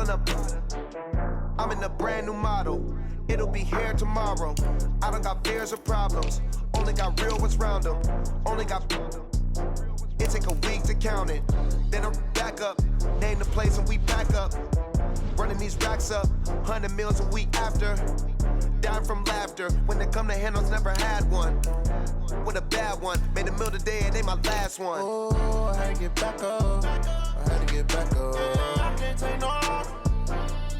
pulling up. I'm in a brand new model. It'll be here tomorrow. I don't got fears or problems. Only got real ones round them. Only got. It take a week to count it. Then I'm back up. Name the place and we back up. Running these racks up. 100 meals a week after. Dying from laughter. When they come to handles, never had one. With a bad one. Made a meal today and they my last one. Oh, I had to get back up. I had to get back up. I can't take no loss.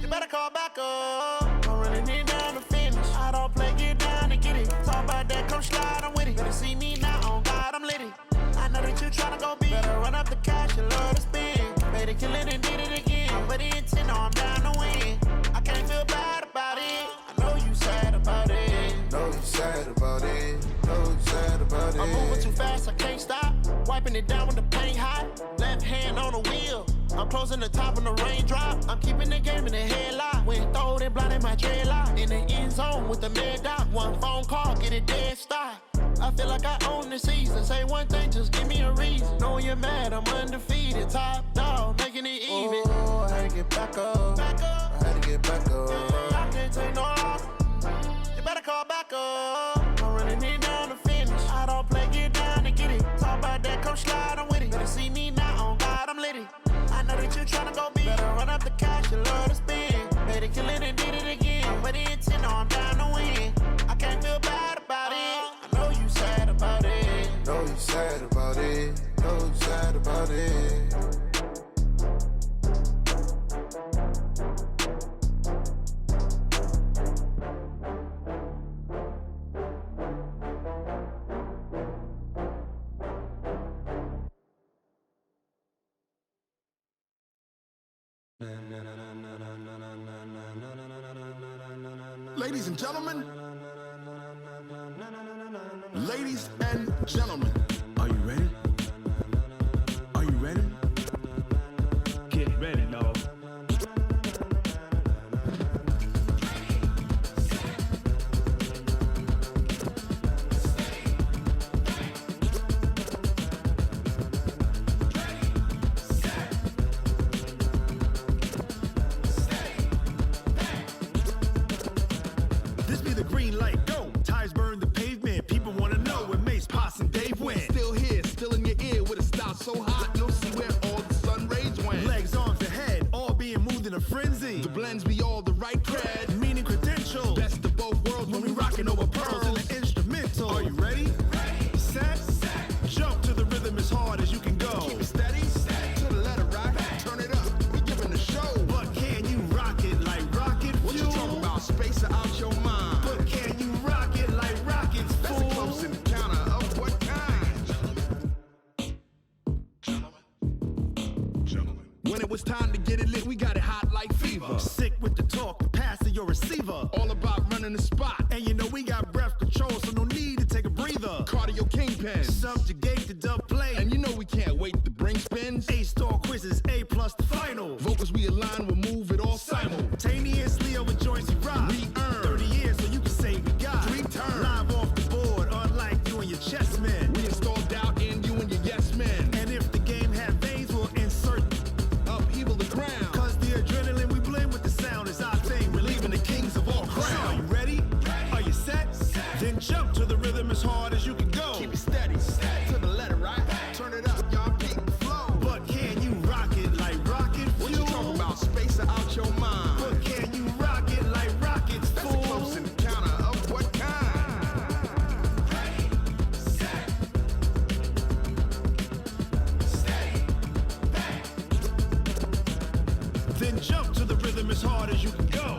You better call back up. I'm running it down to finish. I don't play, get down and get it. Talk about that, come slide, I'm with it. Better see me now, on God, I'm lit it. I know that you tryna go big. Better run up the cash and love to spend. Made a killing and did it again. But the intent, no, I'm down to win. I can't feel bad about it. I know you sad about it. Know you sad about it. Know you sad about it. I'm moving too fast, I can't stop. Wiping it down with the paint hot. Left hand on the wheel. I'm closing the top when the raindrop. I'm keeping the game in the headlock. When throwed and blinded my dreadlock. In the end zone with the mad dot. One phone call, get it dead stop. I feel like I own the season. Say one thing, just give me a reason. Knowing you're mad, I'm undefeated. Top dog, making it even. Oh, I had to get back up. Back up. I had to get back up. I can't take no loss. You better call back up. I'm running it down to finish. I don't play, get down to get it. Talk about that, come slide, I'm with it. Better see me now, on God, I'm lit it. I know that you tryna go big. Better run up the cash, you love to spend. Made a kill it and did it again. But the intent, no, I'm down to win. I can't feel bad about it. I know you sad about it. Know you sad about it. Know you sad about it. Ladies and gentlemen, ladies and gentlemen, are you ready? Are you ready? Get ready, dog. This be the green light, go. Tires burn the pavement. People wanna know where Mace, Poss, and Dave went. Still here, still in your ear with a style so hot, no see where all the sun rays went. Legs, arms, and head, all being moved in a frenzy. The blends be all the right cred, meaning credentials. Best of both worlds when we rockin' over pearls in the instrumental. Are you ready? Set, jump to the rhythm as hard as you can go. Keep it steady, to the letter right. Turn it up, we giving the show. But can you rock it like rocket fuel? What you talking about? Space out your mind. But can you rock it like rockets, fool? That's a close encounter of what kind? Gentlemen. When it was time to get it lit, we got it hot like fever. Sick with the talk, the pass to your receiver. All about running the spot. And you know we got breath control, so no need to take a breather. Cardio kingpin. Subjugate the dub play. And you know we can't wait to bring spins. A-star quizzes, A+ the final. Vocals we align, we'll move it all simultaneously over joints we rock. We earn 30 years, so you can say we got 3 turns. Live off the board, unlike you and your chess men. We install doubt in you and your yes men. And if the game had veins, we'll insert upheaval the ground. Cause the adrenaline we blend with the sound is our thing. We're leaving the kings of all crowns. So are you ready? Are you set? Then jump to the rhythm as hard as you can go. Keep it steady, to the letter right. Turn it up, y'all keep the flow. But can you rock it like rocket fuel? What you talking about? Space out your mind. But can you rock it like rockets, fool? That's a close encounter of what kind? Then jump to the rhythm as hard as you can go.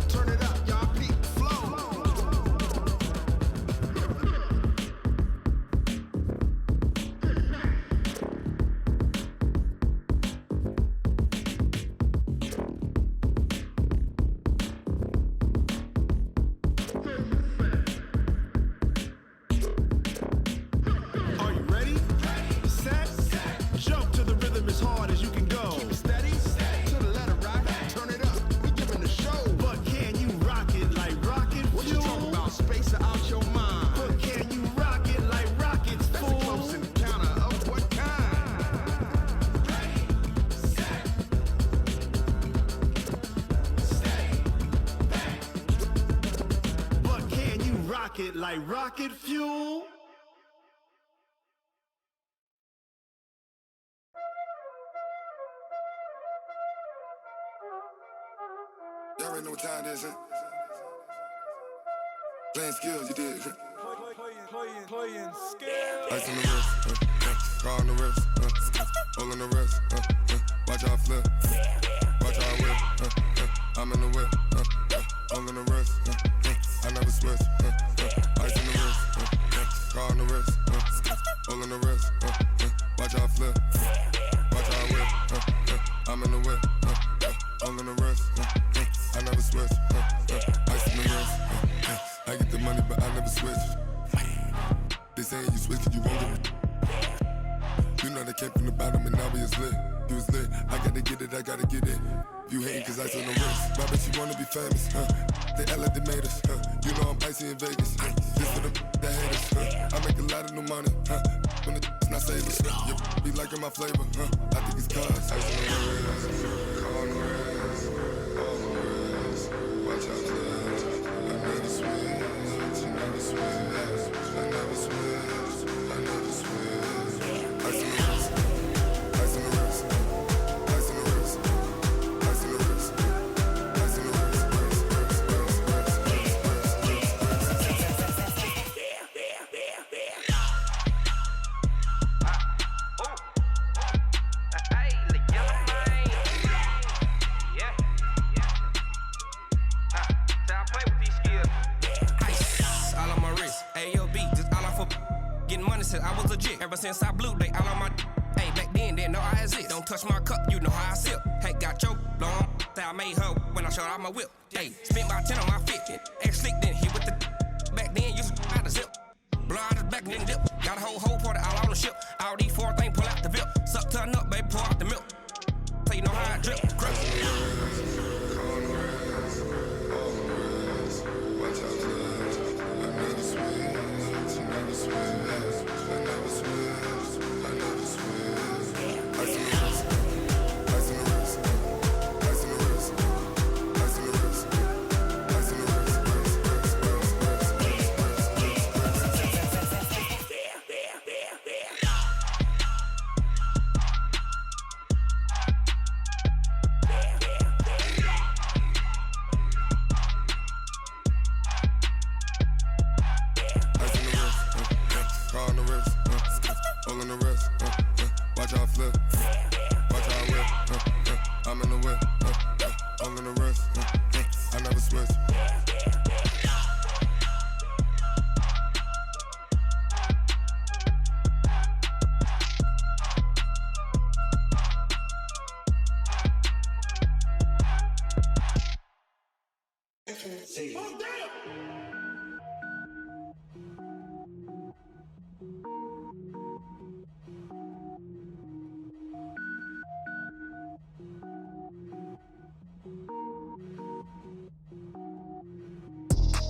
Turn it up, y'all peak flow. Are you ready? Set, jump to the rhythm as hard as you can go. Keep it steady, to the letter rocket like rocket fuel. Y'all already know what time it is, huh? Playing skills, you did. Playing skills. Ice on the wrist, car on the wrist, hole in the wrist, watch how I flip, watch how I whip, I'm in the whip, hole in the wrist, I never switch, ice on the wrist, car on the wrist, hole in the wrist, watch how I flip, watch how I whip, I'm in the whip, hole in the wrist, I never switch, ice on the wrist, I get the money but I never switch. They saying you switch, you won't get it. You know they came from the bottom and now we is lit. You was lit, I gotta get it, I gotta get it. You hating cause ice on the wrist. My bitch, you wanna be famous, They act like they made us, You know I'm icy in Vegas, This for the that haters, I make a lot of new money, When it's not savers, Be liking my flavor, I think it's cause ice on the wrist, car on the wrist, all the wrist. Watch out, clutch. I never switch, I never switch. I never switch, I never switch. Ice on the wrist, ice on the wrist, ice on the wrist, ice on the wrist, ice on the wrist, I was legit ever since I blew they all on my hey back then didn't know I exist. Don't touch my cup, you know how I sip. Hey, got your long that I made her when I showed out my whip. Hey, spent about 10 on my fit. X slick then hit with the back then used to out the zip. Blow out his back then dip. Got a whole party all on the ship. All these four things pull out the VIP. Suck turn up, baby, pour out the milk. So you know how I drip.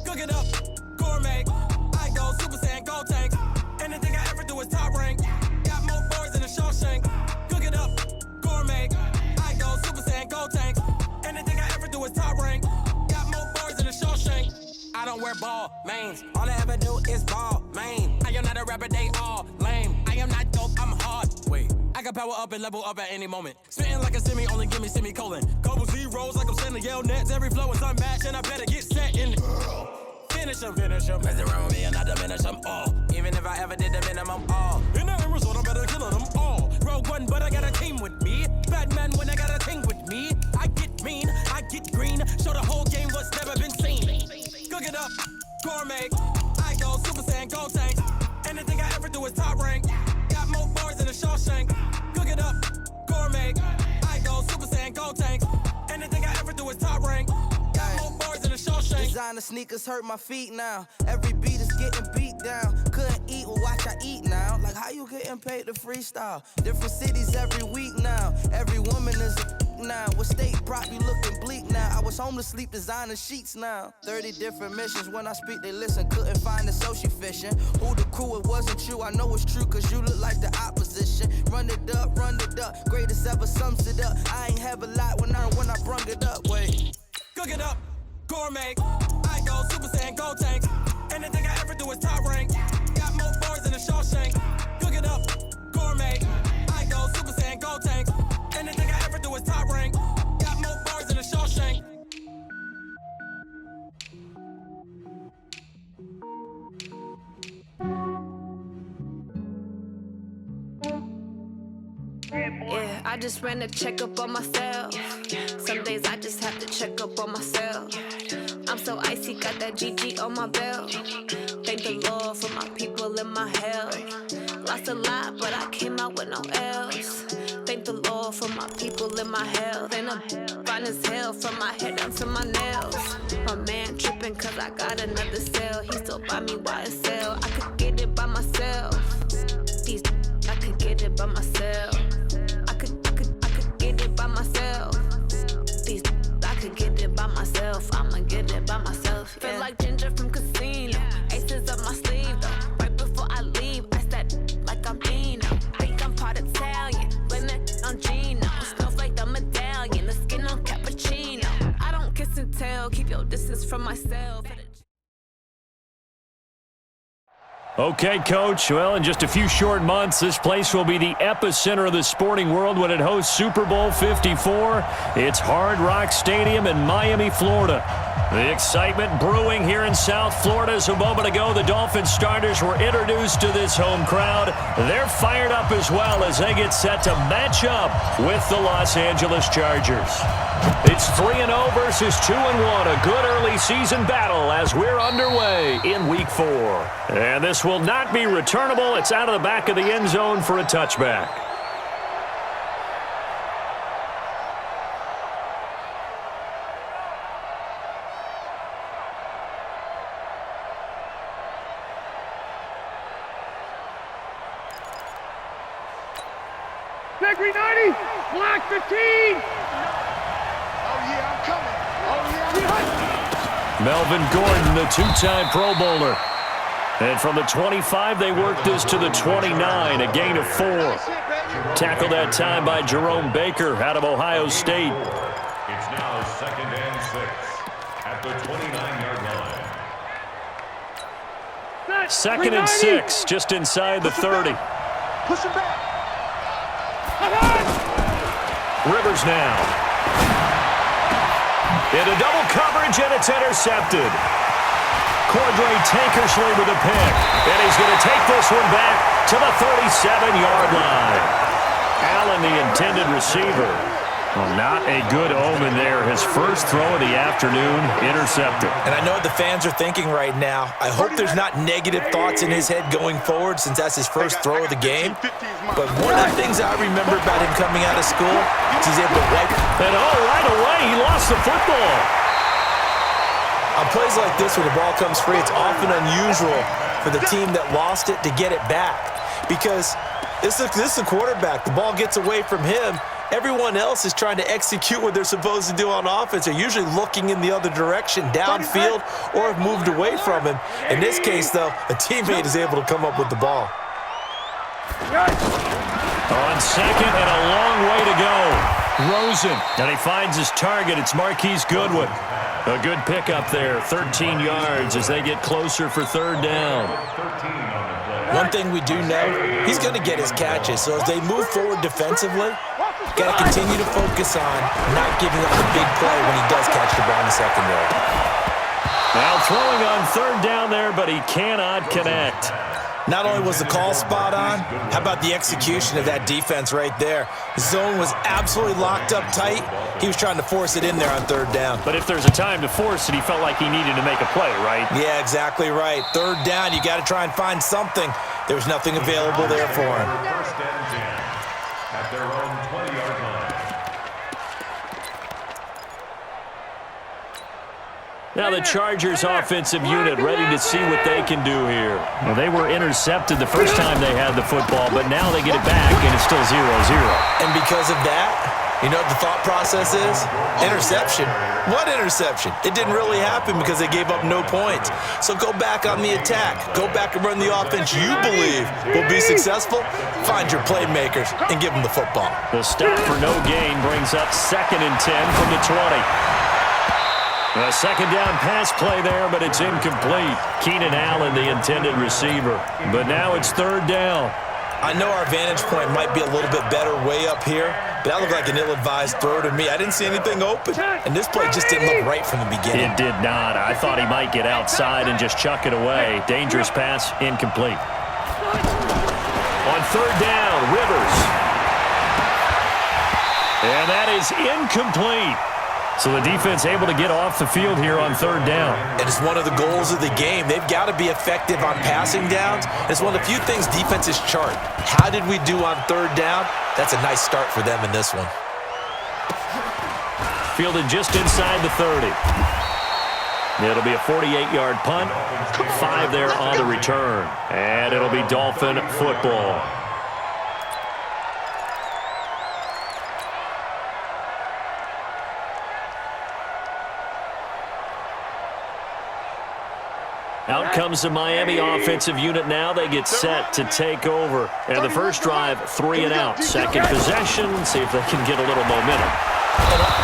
Cook it up, gourmet. I go Super Saiyan, go tank. Anything I ever do is top rank. Got more boys than a Shawshank. Cook it up, gourmet. I go Super Saiyan, go tank. Anything I ever do is top rank. Got more boys than a Shawshank. I don't wear ball mains. All I ever do is ball main. I am not a rapper, they all lame. I am not dope, I'm hard. Wait, I can power up and level up at any moment. Spitting like a semi, only give me semicolon. Couple zeros like I'm sending yell nets. Every flow is unmatched and I better get set in. Finish them. Mess around with me and I diminish them all. Even if I ever did the minimum all. In the end result, I'm better killing them all. Rogue one, but I got a team with me. Bad man when I got a team with me. I get mean, I get green. Show the whole game what's never been seen. Cook it up, gourmet. I go Super Saiyan, go tank. Anything I ever do is top rank. Got more bars than a Shawshank. Cook it up, gourmet. I go Super Saiyan, go tank. Anything I ever do is top rank. Got more bars than a Shawshank. Designer sneakers hurt my feet now. Every beat is getting beat down. Couldn't eat, well watch I eat now. Like how you getting paid to freestyle? Different cities every week now. Every woman is a now. What state prop you looking bleak now? I was home to sleep designing sheets now. 30 different missions. When I speak they listen. Couldn't find the social fishing. Who the crew, it wasn't you. I know it's true cause you look like the opposition. Run it up. Greatest ever sums it up. I ain't have a lot when I brung it up. Wait. Cook it up, gourmet. I go Super Saiyan, go tank. Anything I ever do is top rank. Got more bars than a Shawshank. Cook it up, gourmet. I go Super Saiyan, Gold Tank. Anything I ever do is top rank. Got more bars than a Shawshank. Yeah, I just ran a checkup on myself. Some days I just have to check up on myself. I'm so icy, got that GG on my belt. Thank the Lord for my people in my health. Lost a lot, but I came out with no else. Thank the Lord for my people in my health. And I'm fine as hell from my head down to my nails. My man tripping cause I got another cell. He still buy me YSL. I could get it by myself. These I could get it by myself. I could get it by myself. These I could get it by myself. I'ma get it by myself. Yeah. Feel like Ginger from Casino. Aces up my sleeve though. Right before I leave, I start like I'm Dino. Think I'm part Italian. Blame it on Gino. Snowflake the medallion. The skin on cappuccino. I don't kiss and tell. Keep your distance from myself. Okay, Coach. Well, in just a few short months, this place will be the epicenter of the sporting world when it hosts Super Bowl 54. It's Hard Rock Stadium in Miami, Florida. The excitement brewing here in South Florida as a moment ago the Dolphins starters were introduced to this home crowd. They're fired up as well as they get set to match up with the Los Angeles Chargers. It's 3-0 versus 2-1, a good early season battle as we're underway in Week 4. And this will not be returnable. It's out of the back of the end zone for a touchback. Negri 90, block 15. Melvin Gordon, the two-time Pro Bowler. And from the 25, they worked this to the 29, a gain of 4. Tackled that time by Jerome Baker out of Ohio State. It's now 2nd and 6 at the 29-yard line. 2nd and 6, just inside the 30. Push it back. Rivers now. Into double coverage, and it's intercepted. Cordray Tankersley with a pick. And he's going to take this one back to the 37-yard line. Allen, the intended receiver. Well, not a good omen there. His first throw of the afternoon, intercepted. And I know what the fans are thinking right now. I hope there's not negative thoughts in his head going forward since that's his first throw of the game. But one of the things I remember about him coming out of school is he's able to wipe. And right away, he lost the football. On plays like this where the ball comes free, it's often unusual for the team that lost it to get it back. Because this is a quarterback. The ball gets away from him. Everyone else is trying to execute what they're supposed to do on offense. They're usually looking in the other direction, downfield, or have moved away from him. In this case, though, a teammate is able to come up with the ball. On second and a long way to go. Rosen, and he finds his target. It's Marquise Goodwin. A good pickup there, 13 yards as they get closer for third down. One thing we do know, he's going to get his catches. So as they move forward defensively, got to continue to focus on not giving up the big play when he does catch the ball in the secondary. Now throwing on third down there, but he cannot connect. Not only was the call spot on, how about the execution of that defense right there? The zone was absolutely locked up tight. He was trying to force it in there on third down. But if there's a time to force it, he felt like he needed to make a play, right? Yeah, exactly right. Third down, you got to try and find something. There was nothing available there for him. First and 10 at their own 20-yard line. Now the Chargers offensive unit ready to see what they can do here. Well, they were intercepted the first time they had the football, but now they get it back, and it's still 0-0. And because of that, you know what the thought process is? Interception. What interception? It didn't really happen because they gave up no points. So go back on the attack. Go back and run the offense you believe will be successful. Find your playmakers and give them the football. The stop for no gain brings up 2nd and 10 from the 20. A second down pass play there, but it's incomplete. Keenan Allen, the intended receiver. But now it's third down. I know our vantage point might be a little bit better way up here, but that looked like an ill-advised throw to me. I didn't see anything open, and this play just didn't look right from the beginning. It did not. I thought he might get outside and just chuck it away. Dangerous pass, incomplete. On third down, Rivers. And that is incomplete. So the defense able to get off the field here on third down. And it's one of the goals of the game. They've got to be effective on passing downs. It's one of the few things defenses chart. How did we do on third down? That's a nice start for them in this one. Fielded just inside the 30. It'll be a 48-yard punt. 5 there on the return. And it'll be Dolphin football. Out comes the Miami offensive unit now. They get set to take over. And the first drive, 3 and out. Second possession, see if they can get a little momentum.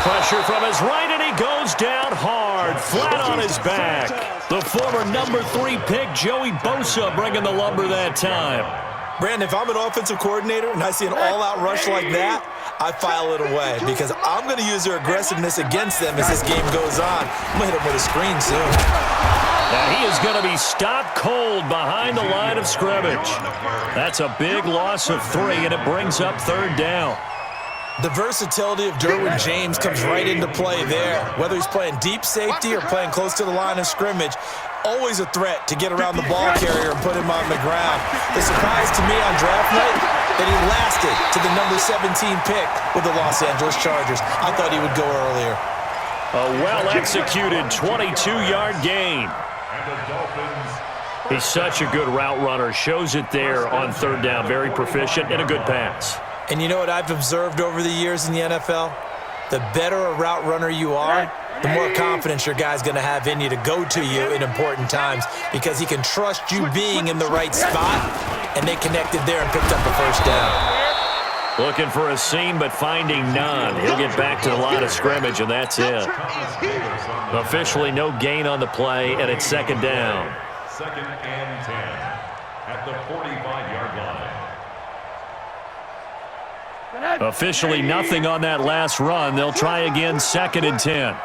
Pressure from his right, and he goes down hard, flat on his back. The former number 3 pick, Joey Bosa, bringing the lumber that time. Brandon, if I'm an offensive coordinator and I see an all-out rush like that, I file it away because I'm going to use their aggressiveness against them as this game goes on. I'm going to hit them with a screen soon. And he is going to be stopped cold behind the line of scrimmage. That's a big loss of 3, and it brings up third down. The versatility of Derwin James comes right into play there. Whether he's playing deep safety or playing close to the line of scrimmage, always a threat to get around the ball carrier and put him on the ground. The surprise to me on draft night that he lasted to the number 17 pick with the Los Angeles Chargers. I thought he would go earlier. A well-executed 22-yard gain. He's such a good route runner. Shows it there on third down. Very proficient and a good pass. And you know what I've observed over the years in the NFL? The better a route runner you are, the more confidence your guy's going to have in you to go to you in important times because he can trust you being in the right spot, and they connected there and picked up the first down. Looking for a seam, but finding none. He'll get back to the line of scrimmage, and that's it. Officially no gain on the play, and it's second down. Second and 10 at the 45-yard line. Officially nothing on that last run. They'll try again, second and 10.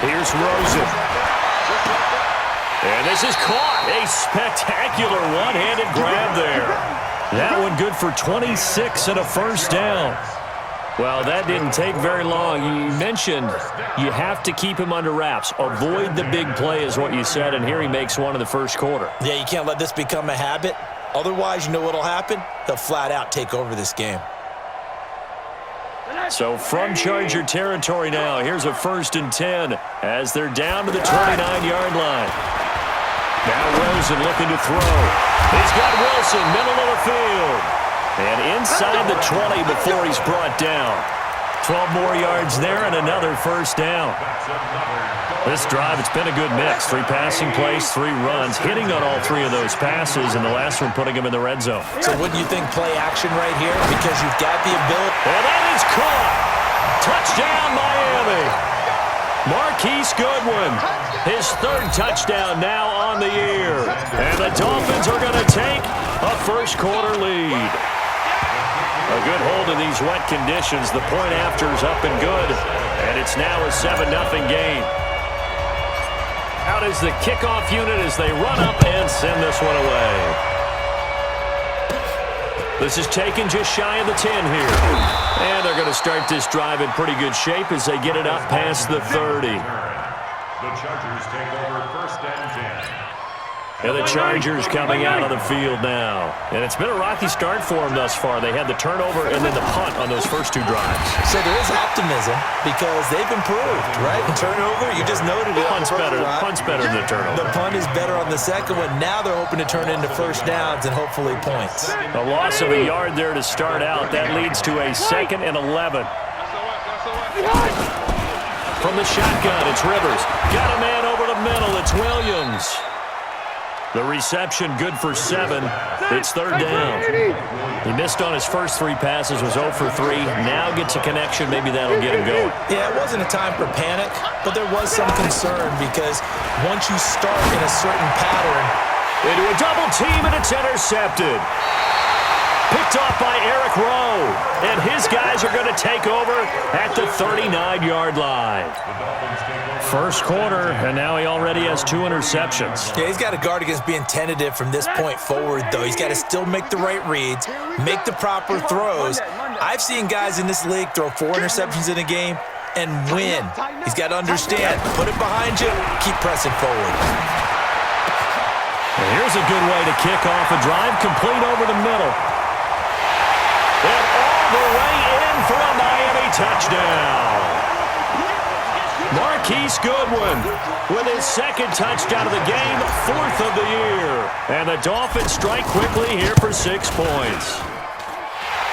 Here's Rosen. And this is caught. A spectacular one-handed grab there. That one good for 26 and a first down. Well, that didn't take very long. You mentioned you have to keep him under wraps. Avoid the big play is what you said, and here he makes one in the first quarter. Yeah, you can't let this become a habit. Otherwise, you know what'll happen? They'll flat out take over this game. So from Charger territory now, here's a first and 10 as they're down to the 29-yard line. Now Rosen looking to throw. He's got Wilson, middle of the field. And inside the 20 before he's brought down. 12 more yards there and another first down. This drive, it's been a good mix. 3 passing plays, 3 runs, hitting on all 3 of those passes, and the last one putting him in the red zone. So wouldn't you think play action right here? Because you've got the ability. And that is caught. Touchdown, Miami. Marquise Goodwin, his 3rd touchdown now on the year. And the Dolphins are going to take a first quarter lead. A good hold in these wet conditions. The point after is up and good. And it's now a 7-0 game. Out is the kickoff unit as they run up and send this one away. This is taken just shy of the 10 here. And they're going to start this drive in pretty good shape as they get it up past the 30. The Chargers take over first and 10. And the Chargers coming out on the field now. And it's been a rocky start for them thus far. They had the turnover and then the punt on those first 2 drives. So there is optimism because they've improved, right? The turnover, you just noted it. Punt's better than the turnover. The punt is better on the second one. Now they're hoping to turn into first downs and hopefully points. A loss of a yard there to start out. That leads to a 2nd and 11. From the shotgun, it's Rivers. Got a man over the middle. It's Williams. The reception good for 7. It's third down. He missed on his first 3 passes, was 0 for 3. Now gets a connection. Maybe that'll get him going. Yeah, it wasn't a time for panic, but there was some concern because once you start in a certain pattern. Into a double team, and it's intercepted. Picked off by Eric Rowe. And his guys are going to take over at the 39-yard line. First quarter, and now he already has 2 interceptions. Yeah, he's got to guard against being tentative from this point forward, though. He's got to still make the right reads, make the proper throws. I've seen guys in this league throw 4 interceptions in a game and win. He's got to understand, put it behind you, keep pressing forward. And here's a good way to kick off a drive, complete over the middle. And all the way in for a Miami touchdown. Marquise Goodwin with his 2nd touchdown of the game, 4th of the year. And the Dolphins strike quickly here for 6 points.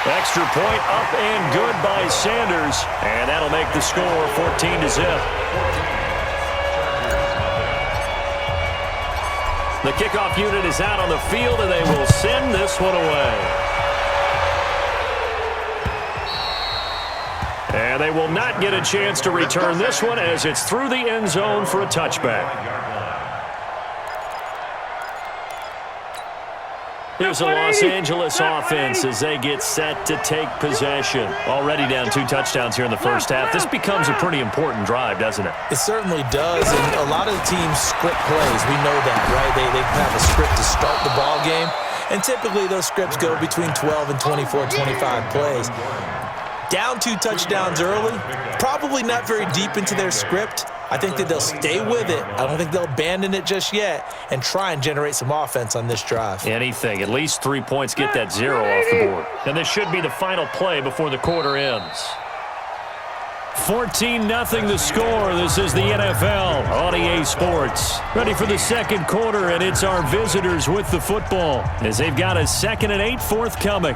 Extra point up and good by Sanders. And that'll make the score 14-0. The kickoff unit is out on the field, and they will send this one away. And they will not get a chance to return this one as it's through the end zone for a touchback. Here's a Los Angeles offense as they get set to take possession. Already down 2 touchdowns here in the first half. This becomes a pretty important drive, doesn't it? It certainly does, and a lot of the teams script plays. We know that, right? They have a script to start the ball game, and typically those scripts go between 12 and 24, 25 plays. Down 2 touchdowns early, probably not very deep into their script. I think that they'll stay with it. I don't think they'll abandon it just yet and try and generate some offense on this drive. Anything. At least 3 points get that 0 off the board. And this should be the final play before the quarter ends. 14-0 the score. This is the NFL on EA Sports. Ready for the second quarter, and it's our visitors with the football as they've got a 2nd and 8 forthcoming.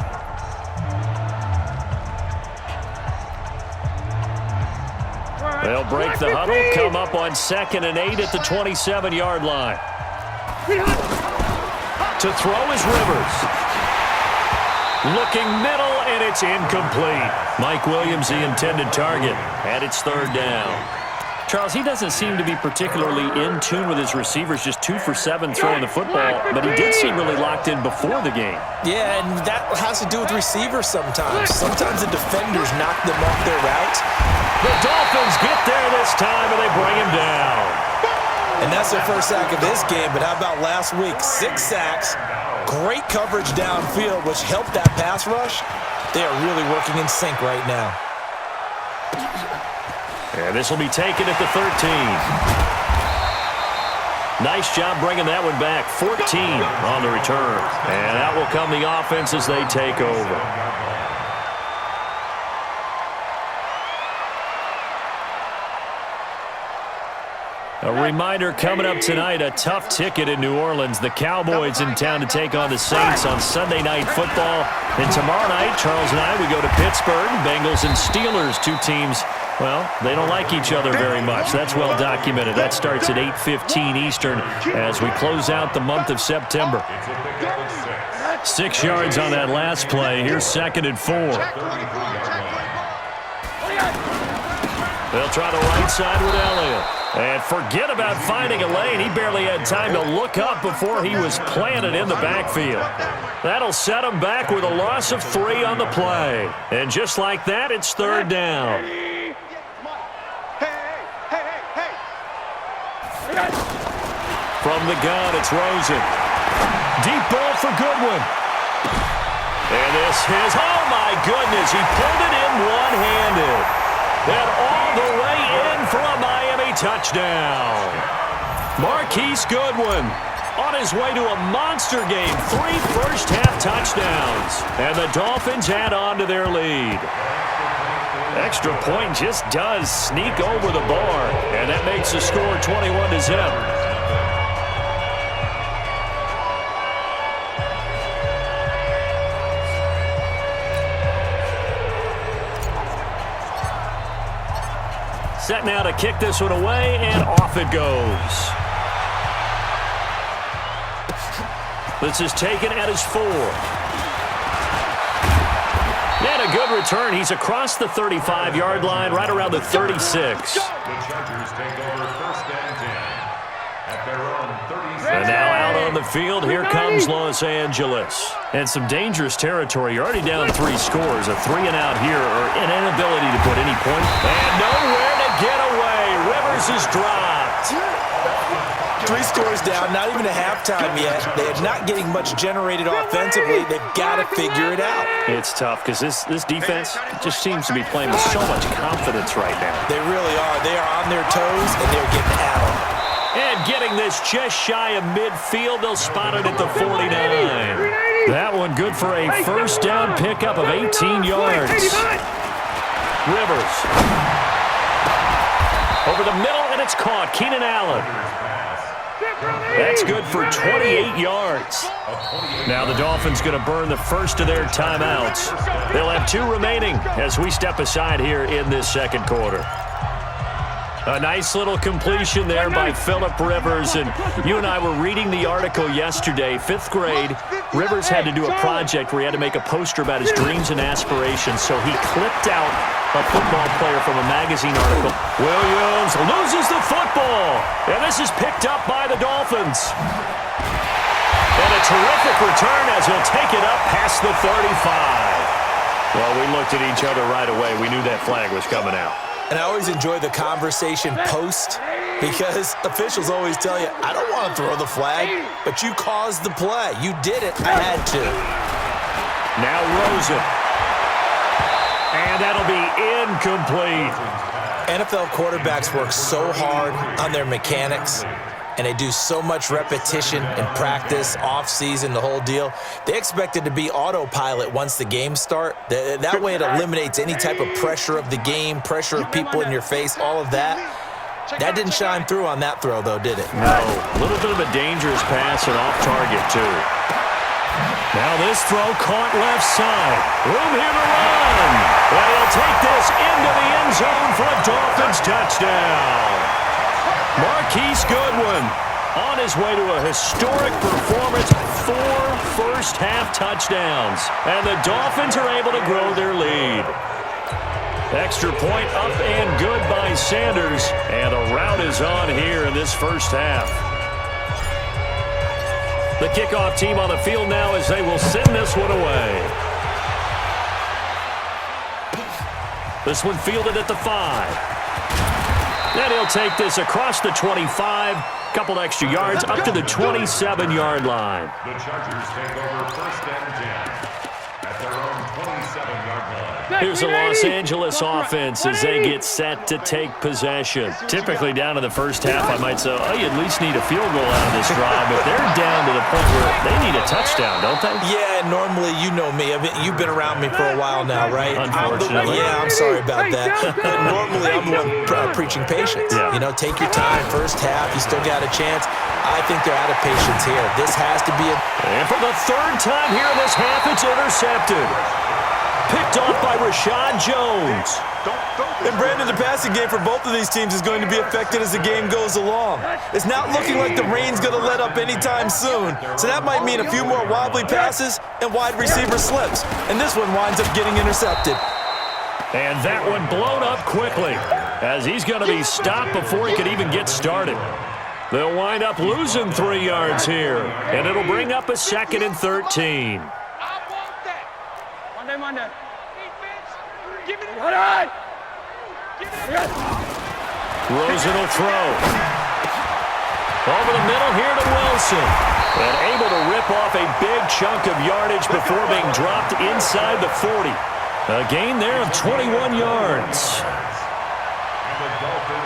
They'll break the huddle, come up on 2nd and 8 at the 27-yard line. To throw is Rivers. Looking middle, and it's incomplete. Mike Williams, the intended target, and it's 3rd down. Charles, he doesn't seem to be particularly in tune with his receivers, just 2 for 7 throwing the football, but he did seem really locked in before the game. Yeah, and that has to do with receivers sometimes. Sometimes the defenders knock them off their routes. The Dolphins get there this time, and they bring him down. And that's their first sack of this game, but how about last week? 6 sacks, great coverage downfield, which helped that pass rush. They are really working in sync right now. And this will be taken at the 13. Nice job bringing that one back. 14 on the return. And out will come the offense as they take over. A reminder coming up tonight, a tough ticket in New Orleans. The Cowboys in town to take on the Saints on Sunday Night Football. And tomorrow night, Charles and I, we go to Pittsburgh. Bengals and Steelers, 2 teams. Well, they don't like each other very much. That's well documented. That starts at 8:15 Eastern as we close out the month of September. 6 yards on that last play. Here's 2nd and 4. They'll try the right side with Elliott. And forget about finding a lane. He barely had time to look up before he was planted in the backfield. That'll set him back with a loss of 3 on the play. And just like that, it's 3rd down. From the gun, it's Rosen. Deep ball for Goodwin. And this is, oh my goodness, he pulled it in one-handed. And all the way in for a Miami touchdown. Marquise Goodwin on his way to a monster game. 3 first-half touchdowns. And the Dolphins add on to their lead. Extra point just does sneak over the bar. And that makes the score 21-0. Set now to kick this one away, and off it goes. This is taken at his 4. And a good return. He's across the 35-yard line, right around the 36. The Chargers take over 1st and 10 at their own 36. And now out on the field, here comes Los Angeles. And some dangerous territory. You're already down 3 scores. A 3-and-out here, or an inability to put any point. And nowhere to get away. Rivers is dropped. 3 scores down, not even a halftime yet. They're not getting much generated offensively. They've got to figure it out. It's tough because this defense just seems to be playing with so much confidence right now. They really are. They are on their toes, and they're getting at them. And getting this just shy of midfield. They'll spot it at the 49. That one good for a first down pickup of 18 yards. Rivers. Over the middle, and it's caught. Keenan Allen. That's good for 28 yards. Now the Dolphins going to burn the first of their timeouts. They'll have 2 remaining as we step aside here in this second quarter. A nice little completion there by Phillip Rivers. And you and I were reading the article yesterday, 5th grade. Rivers had to do a project where he had to make a poster about his dreams and aspirations. So he clipped out a football player from a magazine article. Williams loses the football. And this is picked up by the Dolphins. And a terrific return as he'll take it up past the 35. Well, we looked at each other right away. We knew that flag was coming out. And I always enjoy the conversation post because officials always tell you, I don't want to throw the flag, but you caused the play. You did it. I had to. Now Rosen. And that'll be incomplete. NFL quarterbacks work so hard on their mechanics, and they do so much repetition in practice, off-season, the whole deal. They expect it to be autopilot once the games start. That way it eliminates any type of pressure of the game, pressure of people in your face, all of that. That didn't shine through on that throw, though, did it? No. A little bit of a dangerous pass and off target, too. Now this throw caught left side. Room here to run. And he'll take this into the end zone for a Dolphins touchdown. Marquise Goodwin on his way to a historic performance, 4 first-half touchdowns. And the Dolphins are able to grow their lead. Extra point up and good by Sanders. And a rout is on here in this first half. The kickoff team on the field now as they will send this one away. This one fielded at the 5. And he'll take this across the 25, couple extra yards, up to the 27-yard line. The Chargers take over 1st and 10 at their own 27-yard line. Here's the Los Angeles offense as they get set to take possession. Typically down in the first half, I might say, oh, you at least need a field goal out of this drive, but they're down to the point where they need a touchdown, don't they? Yeah, normally, you know me. I mean, you've been around me for a while now, right? Unfortunately. I'm sorry about that. But normally, I'm the one preaching patience. Yeah. You know, take your time. First half, you still got a chance. I think they're out of patience here. This has to be a... And for the 3rd time here in this half, it's intercepted. Picked off by Rashad Jones. And Brandon, the passing game for both of these teams is going to be affected as the game goes along. It's not looking like the rain's going to let up anytime soon. So that might mean a few more wobbly passes and wide receiver slips. And this one winds up getting intercepted. And that one blown up quickly as he's going to be stopped before he could even get started. They'll wind up losing 3 yards here. And it'll bring up a 2nd and 13. Monday. Give me the Rosen will throw. Over the middle here to Wilson. And able to rip off a big chunk of yardage before being dropped inside the 40. A gain there of 21 yards.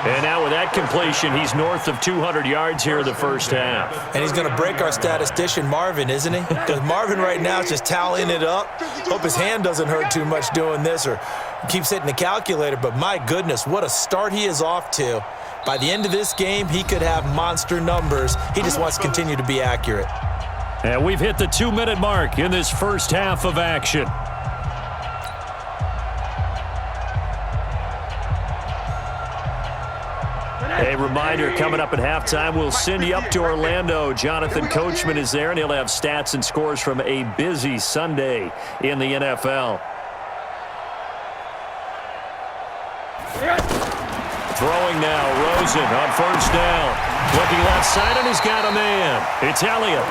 And now with that completion, he's north of 200 yards here in the first half. And he's going to break our statistician, Marvin, isn't he? Because Marvin right now is just tallying it up. Hope his hand doesn't hurt too much doing this or keeps hitting the calculator. But my goodness, what a start he is off to. By the end of this game, he could have monster numbers. He just wants to continue to be accurate. And we've hit the 2-minute mark in this first half of action. A reminder, coming up at halftime, we'll send you up to Orlando. Jonathan Coachman is there, and he'll have stats and scores from a busy Sunday in the NFL. Throwing now, Rosen on first down. Looking left side, and he's got a man. It's Elliott.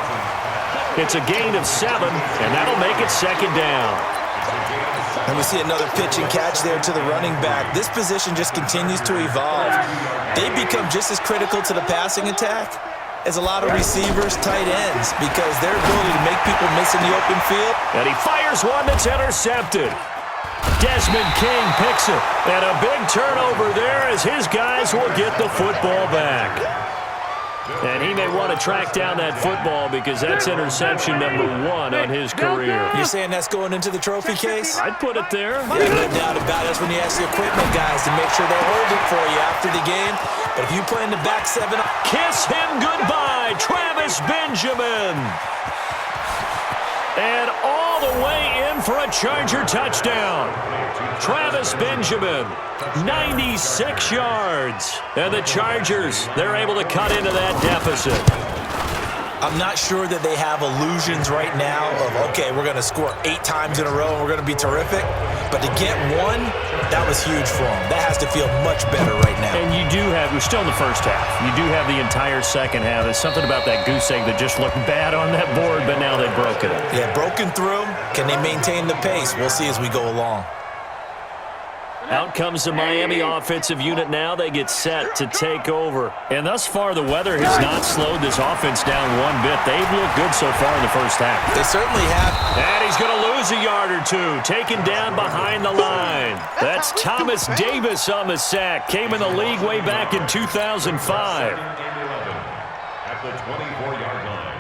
It's a gain of 7, and that'll make it second down. And we see another pitch and catch there to the running back. This position just continues to evolve. They become just as critical to the passing attack as a lot of receivers, tight ends, because their ability to make people miss in the open field. And he fires one that's intercepted. Desmond King picks it. And a big turnover there as his guys will get the football back. And he may want to track down that football because that's interception number 1 on his career. You're saying that's going into the trophy case? I'd put it there. Yeah, no doubt about it. That's when you ask the equipment guys to make sure they hold it for you after the game. But if you play in the back 7... Kiss him goodbye, Travis Benjamin. And all the way in for a Charger touchdown. Travis Benjamin, 96 yards. And the Chargers, they're able to cut into that deficit. I'm not sure that they have illusions right now of, okay, we're going to score 8 times in a row and we're going to be terrific. But to get 1, that was huge for them. That has to feel much better right now. And you do have, we're still in the first half. You do have the entire second half. There's something about that goose egg that just looked bad on that board, but now they've broken it. Yeah, broken through. Can they maintain the pace? We'll see as we go along. Out comes the Miami offensive unit now. They get set to take over. And thus far, the weather has not slowed this offense down one bit. They've looked good so far in the first half. They certainly have. And he's going to lose a yard or 2. Taken down behind the line. That's Thomas Davis on the sack. Came in the league way back in 2005. At the 24-yard line.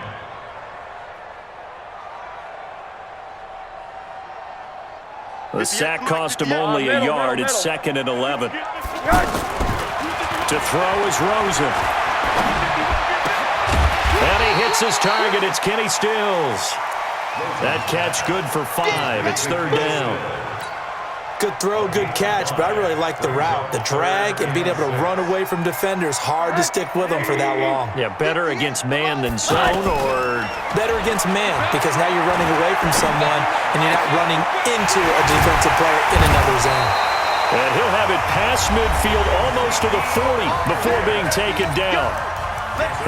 The sack cost him only a yard. It's 2nd and 11. To throw is Rosen. And he hits his target. It's Kenny Stills. That catch good for 5. It's 3rd down. Good throw, good catch, but I really like the route. The drag and being able to run away from defenders. Hard to stick with them for that long. Yeah, better against man than zone, or... Better against man, because now you're running away from someone and you're not running into a defensive player in another zone. And he'll have it past midfield almost to the 40 before being taken down.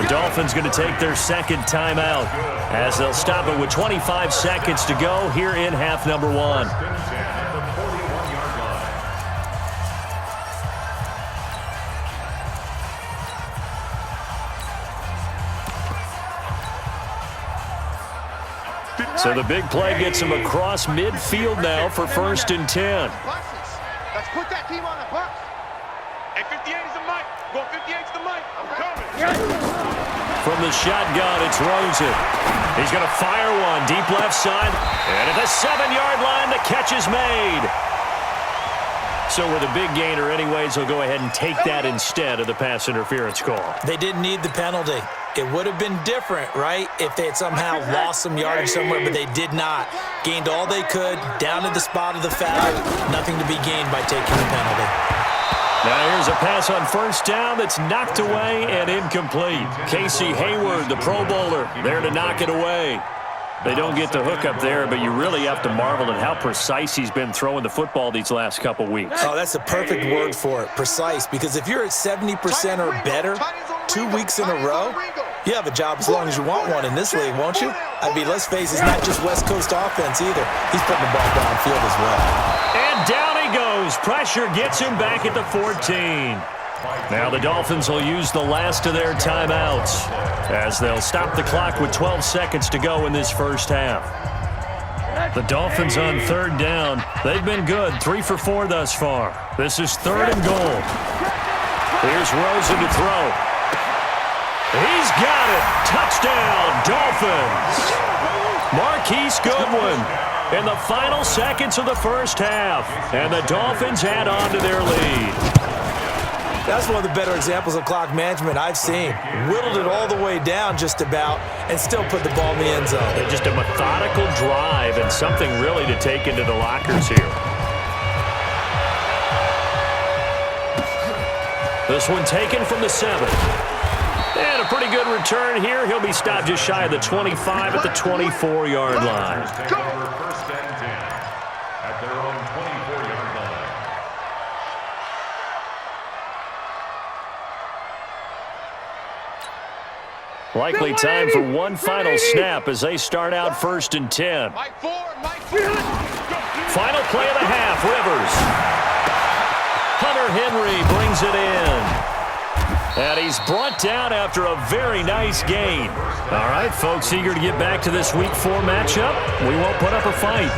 The Dolphins going to take their second timeout as they'll stop it with 25 seconds to go here in half number 1. So the big play gets him across midfield now for 1st and 10. Let's put that team on the bus. Hey, 58 is the mic. Go 58 is the mic. I'm coming. From the shotgun, it's Rosen. He's going to fire one deep left side. And at the 7-yard line, the catch is made. So with a big gainer anyways, they'll go ahead and take that instead of the pass interference call. They didn't need the penalty. It would have been different, right, if they had somehow lost some yardage somewhere, but they did not. Gained all they could, down to the spot of the foul. Nothing to be gained by taking the penalty. Now here's a pass on 1st down that's knocked away and incomplete. Casey Hayward, the Pro Bowler, there to knock it away. They don't get the hook up there, but you really have to marvel at how precise he's been throwing the football these last couple weeks. Oh, that's the perfect word for it, precise. Because if you're at 70% or better 2 weeks in a row, you have a job as long as you want one in this league, won't you? I mean, let's face it, it's not just West Coast offense either. He's putting the ball downfield as well. And down he goes. Pressure gets him back at the 14. Now the Dolphins will use the last of their timeouts as they'll stop the clock with 12 seconds to go in this first half. The Dolphins on 3rd down. They've been good, 3 for 4 thus far. This is 3rd and goal. Here's Rosen to throw. He's got it. Touchdown, Dolphins. Marquise Goodwin in the final seconds of the first half. And the Dolphins add on to their lead. That's one of the better examples of clock management I've seen. Whittled it all the way down just about and still put the ball in the end zone. And just a methodical drive and something really to take into the lockers here. This one taken from the 7. And a pretty good return here. He'll be stopped just shy of the 25 at the 24-yard line. Take over first and 10 at their own 24-yard line. Likely time for one final snap as they start out first and 10. Final play of the half, Rivers. Hunter Henry brings it in. And he's brought down after a very nice gain. All right, folks, eager to get back to this Week 4 matchup. We won't put up a fight.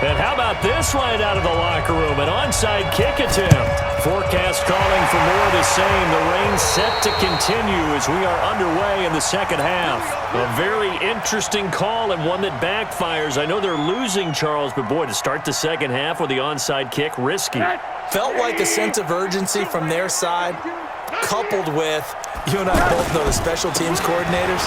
And how about this right out of the locker room? An onside kick attempt. Forecast calling for more of the same. The rain set to continue as we are underway in the second half. A very interesting call and one that backfires. I know they're losing, Charles, but boy, to start the second half with the onside kick, risky. Felt like a sense of urgency from their side, coupled with, you and I both know the special teams coordinators.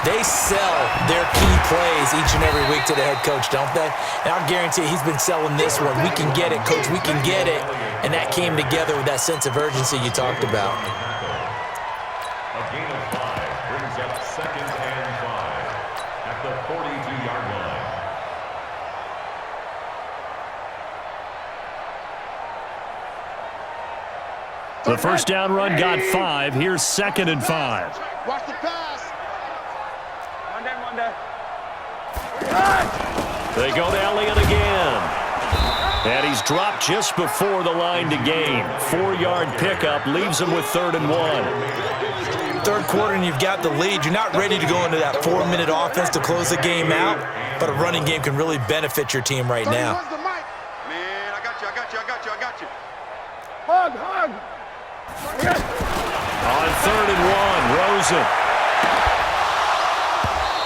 They sell their key plays each and every week to the head coach, don't they? And I'll guarantee you he's been selling this one. We can get it, coach, we can get it. And that came together with that sense of urgency you talked about. A gain of 5 brings up second and 5 at the 42-yard line. The first down run got 5. Here's second and 5. Watch the pass. They go to Elliott again. And he's dropped just before the line to gain. 4-yard pickup leaves him with 3rd and 1. Third quarter and you've got the lead. You're not ready to go into that 4-minute offense to close the game out, but a running game can really benefit your team right now. Man, I got you. Hug. On 3rd and 1, Rosen.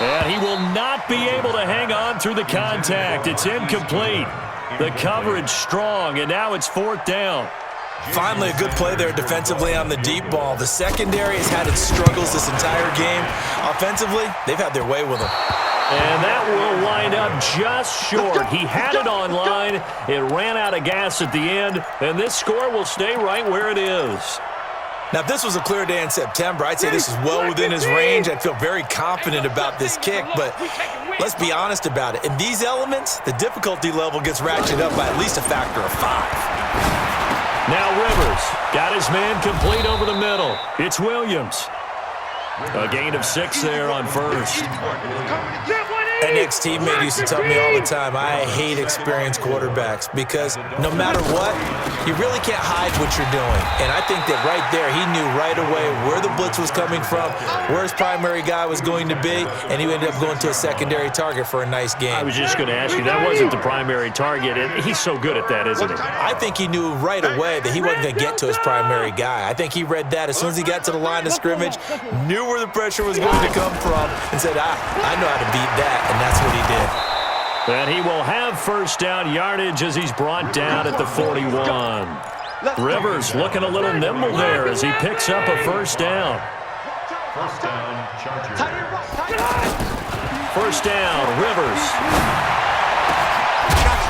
And he will not be able to hang on through the contact. It's incomplete. The coverage strong, and now it's 4th down. Finally, a good play there defensively on the deep ball. The secondary has had its struggles this entire game. Offensively, they've had their way with him. And that will wind up just short. He had it on line. It ran out of gas at the end, and this score will stay right where it is. Now, if this was a clear day in September, I'd say this is well within his range. I'd feel very confident about this kick, but let's be honest about it. In these elements, the difficulty level gets ratcheted up by at least a factor of 5. Now Rivers got his man complete over the middle. It's Williams. A gain of 6 there on first. An ex-teammate used to tell me all the time, I hate experienced quarterbacks because no matter what, you really can't hide what you're doing. And I think that right there, he knew right away where the blitz was coming from, where his primary guy was going to be, and he ended up going to a secondary target for a nice game. I was just going to ask you, that wasn't the primary target, and he's so good at that, isn't he? I think he knew right away that he wasn't going to get to his primary guy. I think he read that as soon as he got to the line of scrimmage, knew where the pressure was going to come from, and said, I know how to beat that. And that's what he did. And he will have first down yardage as he's brought down at the 41. Rivers looking a little nimble there as he picks up a first down. First down, Chargers. First down, Rivers.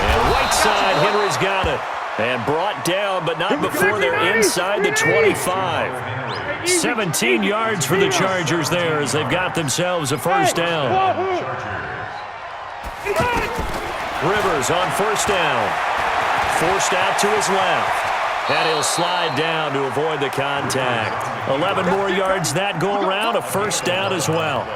And right side, Henry's got it. And brought down, but not before they're inside the 25. 17 yards for the Chargers there as they've got themselves a first down. Rivers on first down. Forced out to his left. And he'll slide down to avoid the contact. 11 more yards that go around, a first down as well.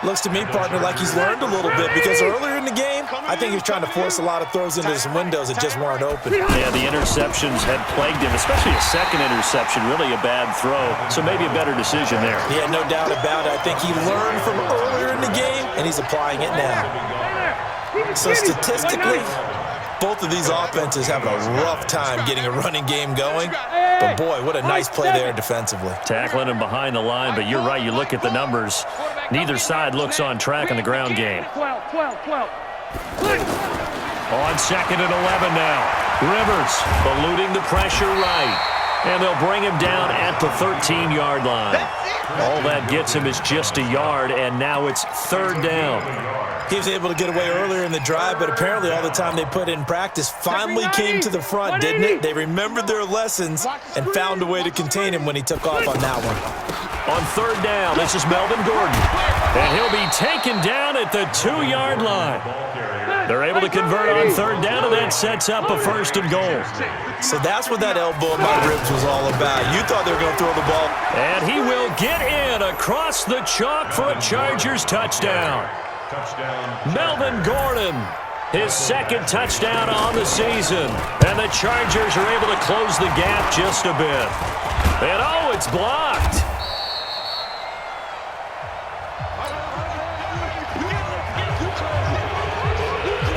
Looks to me, partner, like he's learned a little bit because earlier in the game, I think he was trying to force a lot of throws into some windows that just weren't open. Yeah, the interceptions had plagued him, especially a second interception, really a bad throw. So maybe a better decision there. Yeah, no doubt about it. I think he learned from earlier in the game, and he's applying it now. So statistically, both of these offenses have a rough time getting a running game going. But boy, what a nice play there defensively. Tackling him behind the line, but you're right, you look at the numbers. Neither side looks on track in the ground game. 12. On second and 11 now. Rivers eluding the pressure right. And they'll bring him down at the 13-yard line. All that gets him is just a yard, and now it's third down. He was able to get away earlier in the drive, but apparently all the time they put in practice finally came to the front, didn't it? They remembered their lessons and found a way to contain him when he took off on that one. On third down, this is Melvin Gordon. And he'll be taken down at the 2-yard line. They're able to convert on third down, and that sets up a first and goal. So that's what that elbow in my ribs was all about. You thought they were going to throw the ball. And he will get in across the chalk for a Chargers touchdown. Melvin Gordon, his second touchdown on the season. And the Chargers are able to close the gap just a bit. And oh, it's blocked.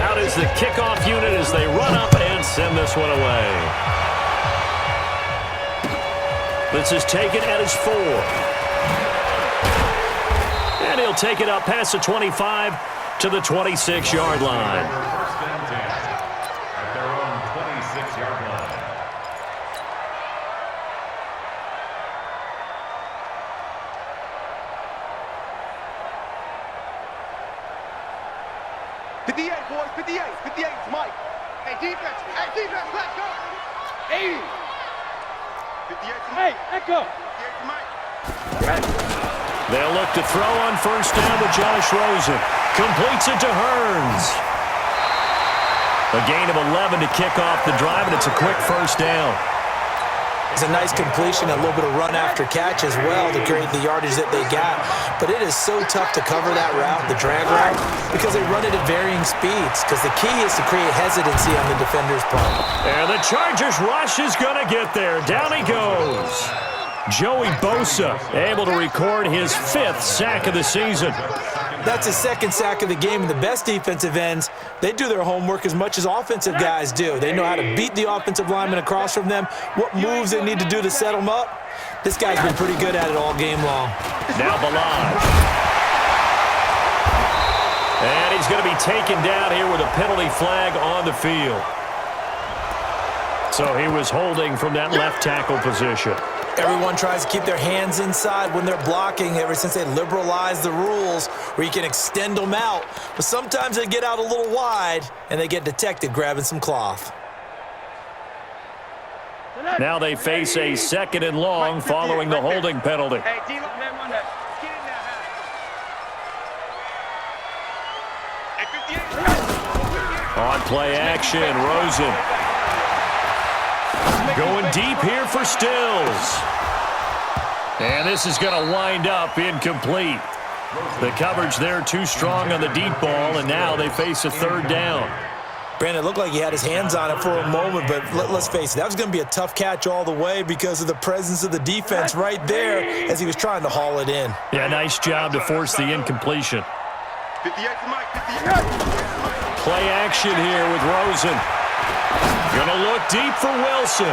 Out is the kickoff unit as they run up and send this one away. This is taken at his 4. And he'll take it up past the 25 to the 26-yard line. First and 10 at their own 26-yard line. Boys, 58, 58, it's Mike. Hey, defense, let's go. 80. 58 to Mike. Hey, echo. 58 to Mike. They'll look to throw on first down to Josh Rosen. Completes it to Hearns. A gain of 11 to kick off the drive, and it's a quick first down. It's a nice completion, a little bit of run after catch as well to create the yardage that they got. But it is so tough to cover that route, the drag route, because they run it at varying speeds. Because the key is to create hesitancy on the defender's part. And the Chargers rush is going to get there. Down he goes. Joey Bosa able to record his 5th sack of the season. That's his 2nd sack of the game. And the best defensive ends, they do their homework as much as offensive guys do. They know how to beat the offensive lineman across from them, what moves they need to do to set them up. This guy's been pretty good at it all game long. Now Balaj. And he's going to be taken down here with a penalty flag on the field. So he was holding from that left tackle position. Everyone tries to keep their hands inside when they're blocking ever since they liberalized the rules where you can extend them out. But sometimes they get out a little wide and they get detected grabbing some cloth. Now they face a 2nd and long following the holding penalty. On play action, Rosen. Going deep here for Stills. And this is going to wind up incomplete. The coverage there too strong on the deep ball, and now they face a third down. Brandon, it looked like he had his hands on it for a moment, but let's face it, that was going to be a tough catch all the way because of the presence of the defense right there as he was trying to haul it in. Yeah, nice job to force the incompletion. 58 to Mike, 58. Play action here with Rosen. Gonna look deep for Wilson.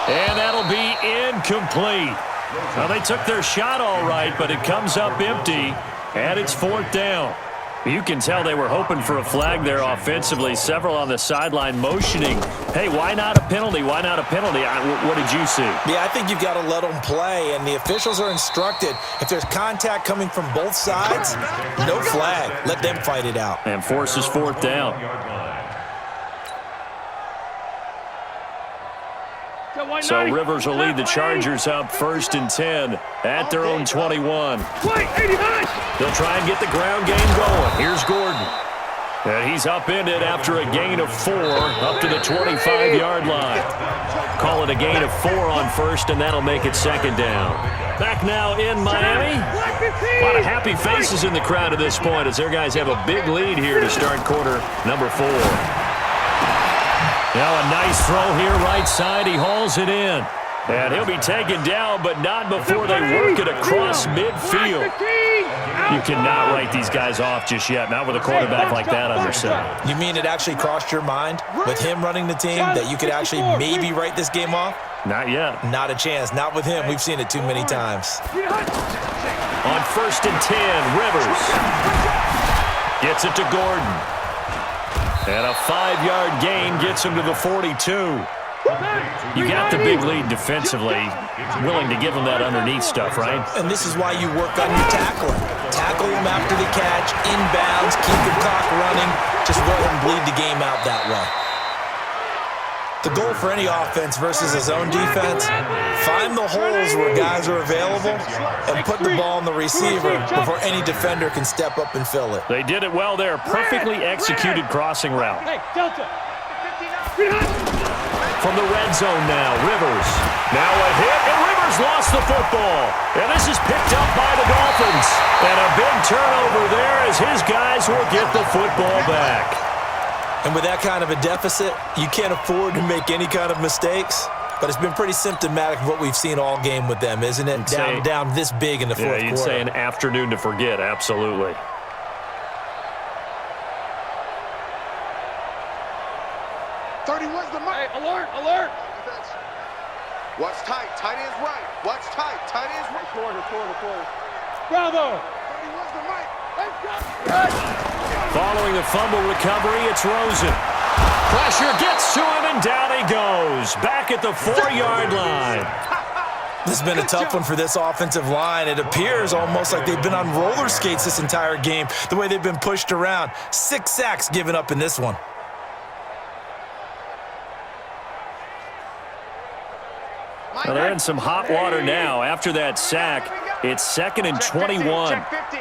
And that'll be incomplete. Now, they took their shot all right, but it comes up empty, and it's 4th down. You can tell they were hoping for a flag there offensively. Several on the sideline motioning, hey, why not a penalty? Why not a penalty? What did you see? Yeah, I think you've got to let them play, and the officials are instructed. If there's contact coming from both sides, no flag. Let them fight it out. And forces 4th down. So Rivers will lead the Chargers up 1st and 10 at their own 21. They'll try and get the ground game going. Here's Gordon. And he's upended after a gain of 4 up to the 25-yard line. Call it a gain of 4 on first, and that'll make it 2nd down. Back now in Miami. A lot of happy faces in the crowd at this point as their guys have a big lead here to start quarter number 4. Now a nice throw here right side. He hauls it in. And he'll be taken down, but not before they work it across midfield. You cannot write these guys off just yet, not with a quarterback like that under center. You mean it actually crossed your mind with him running the team that you could actually maybe write this game off? Not yet. Not a chance. Not with him. We've seen it too many times. On 1st and 10, Rivers gets it to Gordon. And a 5-yard gain gets him to the 42. You got the big lead defensively, willing to give them that underneath stuff, right? And this is why you work on your tackling. Tackle them after the catch, inbounds, keep the clock running. Just go ahead and bleed the game out that way. The goal for any offense versus a zone defense, find the holes where guys are available and put the ball in the receiver before any defender can step up and fill it. They did it well there. Perfectly executed crossing route. Hey, Delta. From the red zone now, Rivers. Now a hit, and Rivers lost the football. And this is picked up by the Dolphins. And a big turnover there as his guys will get the football back. And with that kind of a deficit, you can't afford to make any kind of mistakes. But it's been pretty symptomatic of what we've seen all game with them, isn't it? Down this big in the fourth quarter. Yeah, you'd say an afternoon to forget, absolutely. Hey, alert, alert. Watch tight, tight ends right. Watch tight, tight ends right. Quarter. Bravo. 31's the mic. Let's go. Following the fumble recovery, it's Rosen. Pressure gets to him, and down he goes. Back at the 4-yard line. This has been a tough one for this offensive line. It appears almost like they've been on roller skates this entire game, the way they've been pushed around. 6 sacks given up in this one. Well, they're in some hot water now. After that sack, it's 2nd and 21. Check 50.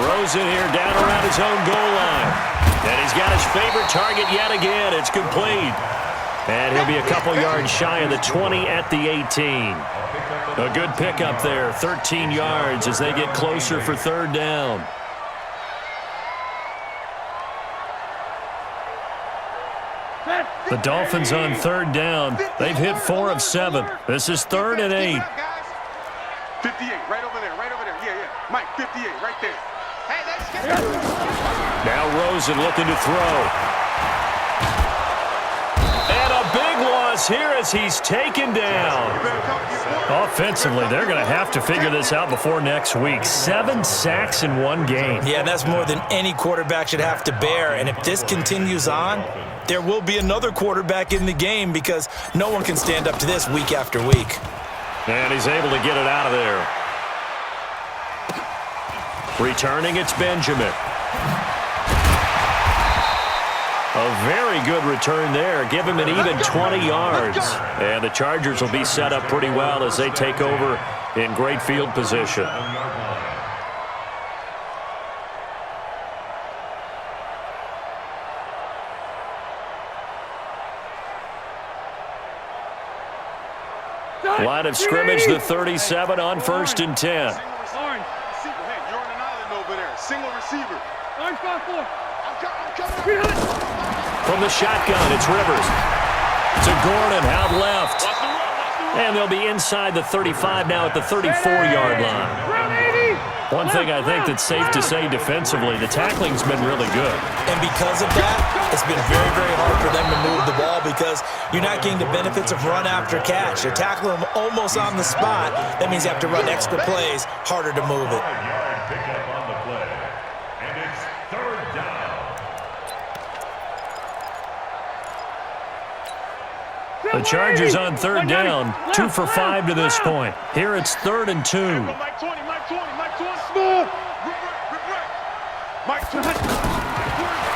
Rosen here down around his own goal line. And he's got his favorite target yet again. It's complete. And he'll be a couple yards shy of the 20 at the 18. A good pickup there, 13 yards as they get closer for 3rd down. The Dolphins on 3rd down. They've hit 4 of 7. This is 3rd and 8. 58, right over there. Yeah. Mike, 58, right there. Hey, let's get it. Now Rosen looking to throw. And a big loss here as he's taken down. Offensively, they're going to have to figure this out before next week. 7 sacks in one game. Yeah, that's more than any quarterback should have to bear. And if this continues on, there will be another quarterback in the game because no one can stand up to this week after week. And he's able to get it out of there. Returning, it's Benjamin. A very good return there. Give him an even 20 yards. And the Chargers will be set up pretty well as they take over in great field position. Line of scrimmage, the 37 on 1st and 10. You're on an island over there. Single receiver. Orange 5-4. From the shotgun, it's Rivers. To Gordon, out left. And they'll be inside the 35 now at the 34-yard line. One thing I think that's safe to say defensively, the tackling's been really good. And because of that, it's been very, very hard for them to move the ball because you're not getting the benefits of run after catch. You're tackling them almost on the spot. That means you have to run extra plays, harder to move it. Pickup on the play. And it's 3rd down. The Chargers on 3rd down, 2 for 5 to this point. Here it's 3rd and 2. Mike 20.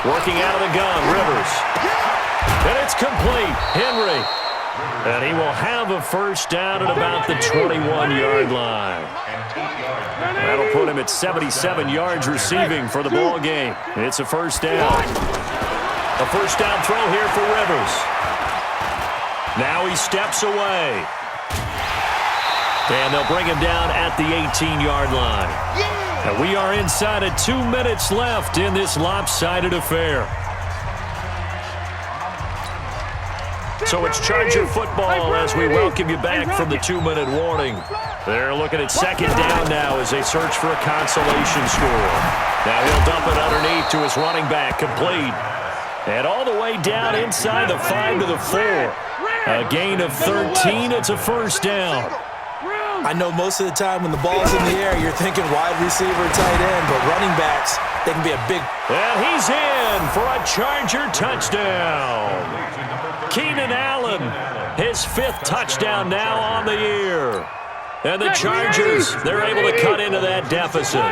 Working out of the gun, Rivers. And it's complete. Henry. And he will have a 1st down at about the 21-yard line. That'll put him at 77 yards receiving for the ball game. It's a 1st down. A 1st down throw here for Rivers. Now he steps away. And they'll bring him down at the 18-yard line. And we are inside of 2 minutes left in this lopsided affair. So it's Charger football as we welcome you back from the 2-minute warning. They're looking at 2nd down now as they search for a consolation score. Now he'll dump it underneath to his running back, complete. And all the way down inside the 5 to the 4. A gain of 13, it's a 1st down. I know most of the time when the ball's in the air, you're thinking wide receiver, tight end, but running backs, they can be a big... And he's in for a Charger touchdown. Keenan Allen, his 5th touchdown now on the year. And the Chargers, they're able to cut into that deficit.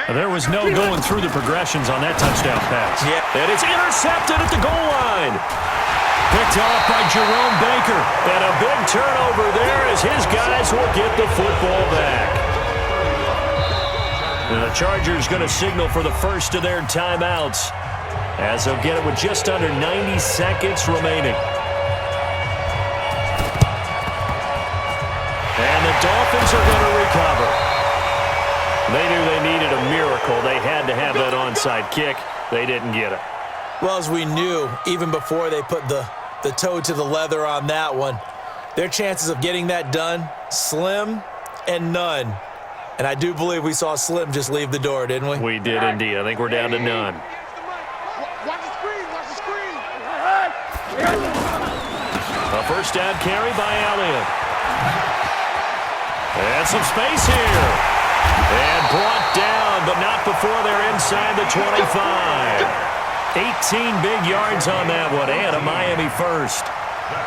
And there was no going through the progressions on that touchdown pass. Yeah. And it's intercepted at the goal line. Picked off by Jerome Baker. And a big turnover there as his guys will get the football back. And the Chargers going to signal for the first of their timeouts as they'll get it with just under 90 seconds remaining. And the Dolphins are going to recover. They knew they needed a miracle. They had to have that onside kick. They didn't get it. Well, as we knew, even before they put the toe to the leather on that one, their chances of getting that done, slim and none. And I do believe we saw Slim just leave the door, didn't we? We did indeed. I think we're down to none. Watch the screen, watch the screen. A first down carry by Elliott. And some space here. And brought down, but not before they're inside the 25. 18 big yards on that one, and a Miami first.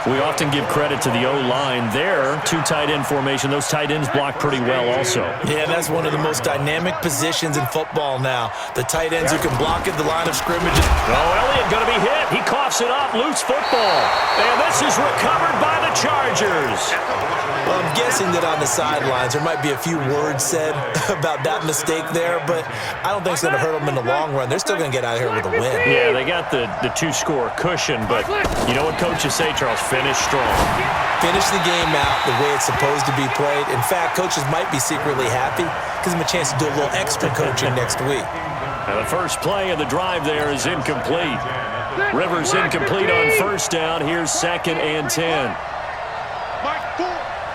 We often give credit to the O-line there. 2 tight end formation. Those tight ends block pretty well also. Yeah, that's one of the most dynamic positions in football now. The tight ends who can block at the line of scrimmage. Oh, Elliott going to be hit. He coughs it up. Loose football. And this is recovered by the Chargers. Well, I'm guessing that on the sidelines there might be a few words said about that mistake there, but I don't think it's going to hurt them in the long run. They're still going to get out of here with a win. Yeah, they got the 2-score cushion, but you know what coaches say, Charles? Finish strong. Finish the game out the way it's supposed to be played. In fact, coaches might be secretly happy. Gives them a chance to do a little extra coaching next week. And the first play of the drive there is incomplete. Rivers incomplete on first down. Here's 2nd and 10.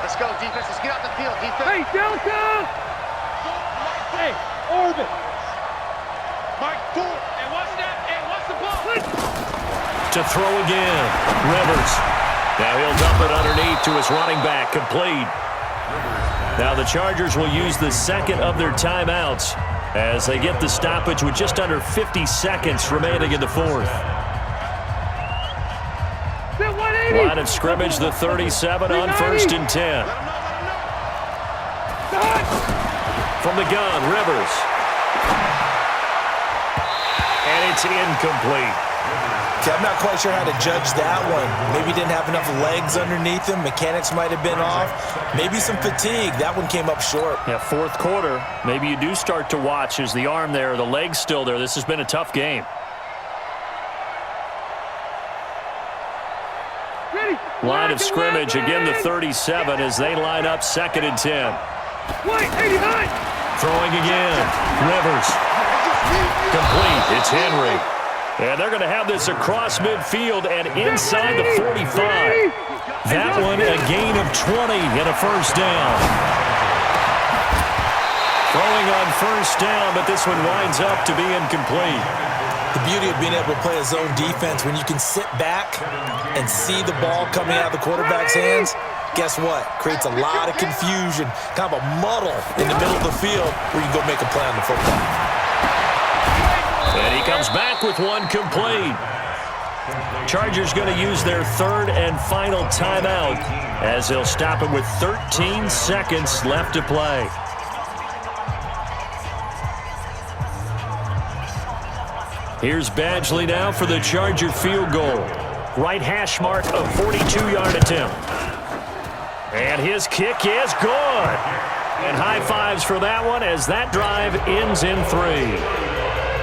Let's go, defense. Let's get out the field, defense. Hey, Delta! Hey, orbit. Mike, four. And what's that? And what's the ball? To throw again. Rivers. Now he'll dump it underneath to his running back. Complete. Now the Chargers will use the second of their timeouts as they get the stoppage with just under 50 seconds remaining in the fourth. Line of scrimmage, the 37 on 1st and 10. From the gun, Rivers. And it's incomplete. Okay, I'm not quite sure how to judge that one. Maybe he didn't have enough legs underneath him. Mechanics might have been off. Maybe some fatigue. That one came up short. Yeah, 4th quarter. Maybe you do start to watch. Is the arm there, the leg's still there? This has been a tough game. Line of scrimmage, again the 37 as they line up 2nd and 10. Throwing again. Rivers. Complete. It's Henry. And they're going to have this across midfield and inside the 45. That one a gain of 20 and a first down. Throwing on first down, but this one winds up to be incomplete. The beauty of being able to play a zone defense, when you can sit back and see the ball coming out of the quarterback's hands, guess what? Creates a lot of confusion, kind of a muddle in the middle of the field where you can go make a play on the football. And he comes back with one complete. Chargers going to use their 3rd and final timeout as they'll stop it with 13 seconds left to play. Here's Badgley now for the Charger field goal. Right hash mark, a 42-yard attempt. And his kick is good. And high fives for that one as that drive ends in 3.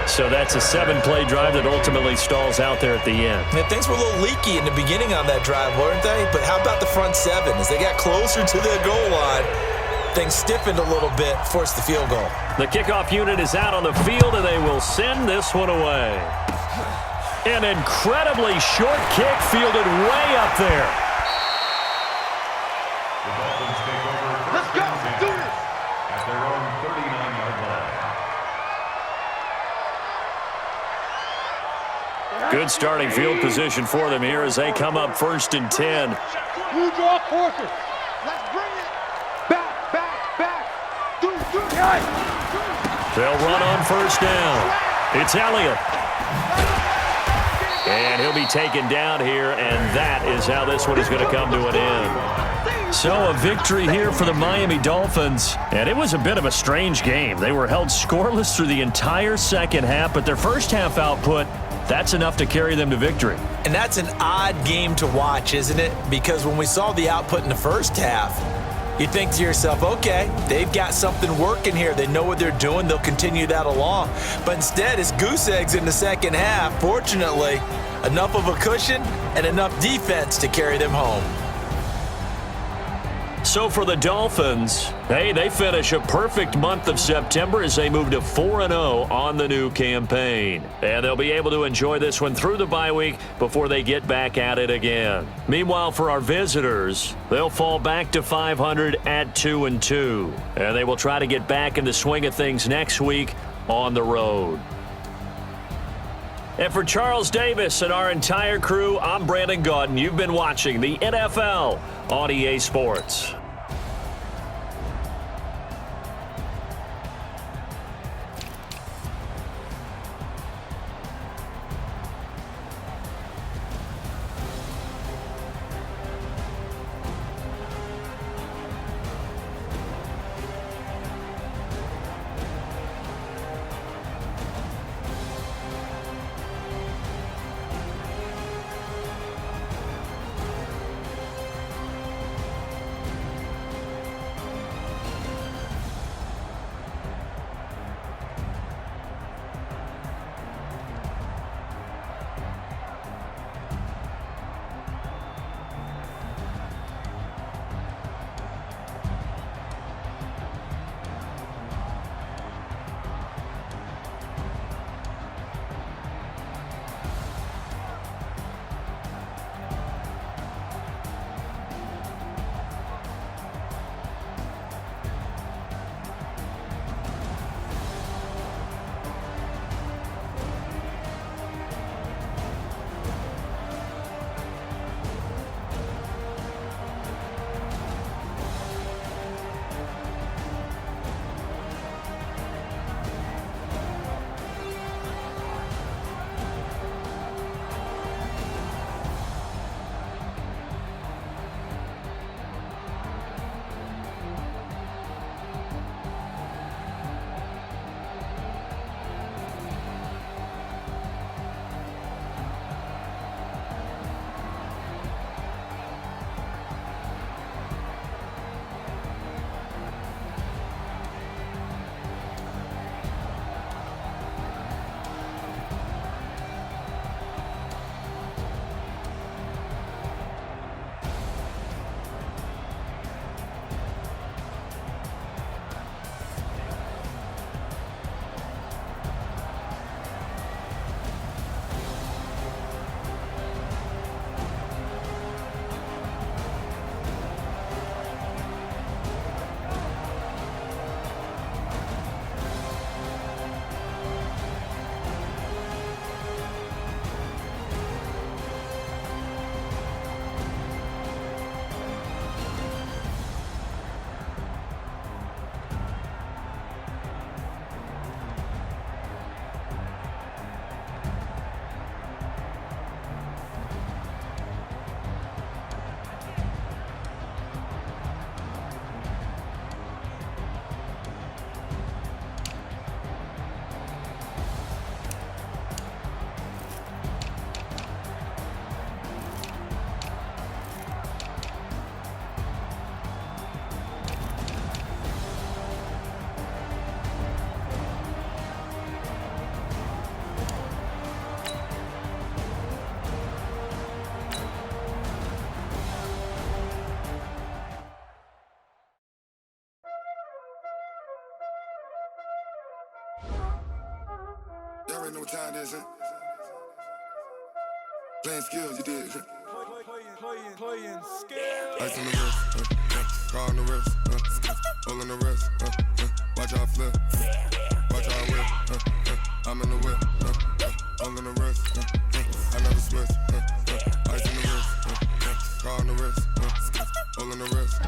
So that's a 7-play drive that ultimately stalls out there at the end. Yeah, things were a little leaky in the beginning on that drive, weren't they? But how about the front 7? As they got closer to the goal line, things stiffened a little bit, forced the field goal. The kickoff unit is out on the field, and they will send this one away. An incredibly short kick fielded way up there. The Dolphins take over. Let's go. Do this. At their own 39-yard line. Good starting field position for them here as they come up 1st and 10. You draw quarter. Let's bring it. Back. They'll run on first down. It's Elliott. And he'll be taken down here, and that is how this one is going to come to an end. So a victory here for the Miami Dolphins, and it was a bit of a strange game. They were held scoreless through the entire second half, but their first half output, that's enough to carry them to victory. And that's an odd game to watch, isn't it? Because when we saw the output in the first half, you think to yourself, okay, they've got something working here. They know what they're doing. They'll continue that along. But instead, it's goose eggs in the second half. Fortunately, enough of a cushion and enough defense to carry them home. So for the Dolphins, hey, they finish a perfect month of September as they move to 4-0 on the new campaign. And they'll be able to enjoy this one through the bye week before they get back at it again. Meanwhile, for our visitors, they'll fall back to 500 at 2-2. And they will try to get back in the swing of things next week on the road. And for Charles Davis and our entire crew, I'm Brandon Gaudin. You've been watching the NFL on EA Sports. Y'all already know what time it is, huh? Playing skills, you did. Playing skills. Ice on the wrist, car on the wrist, hole on the wrist, watch how I flip, watch how I whip, I'm in the whip, hole on the wrist, I never switch, ice on the wrist, car on the wrist, hole on the wrist.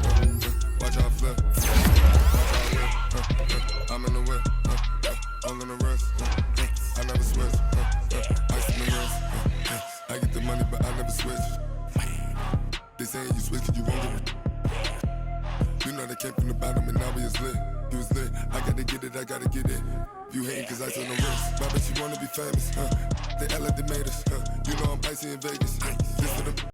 saying you switch, you won't get it. You know they came from the bottom and now we is lit. You was lit, I gotta get it, I gotta get it. You hating cause I on the wrist. Why bet you wanna be famous, huh? They act like they made us, huh? You know I'm icy in Vegas, huh? This for them.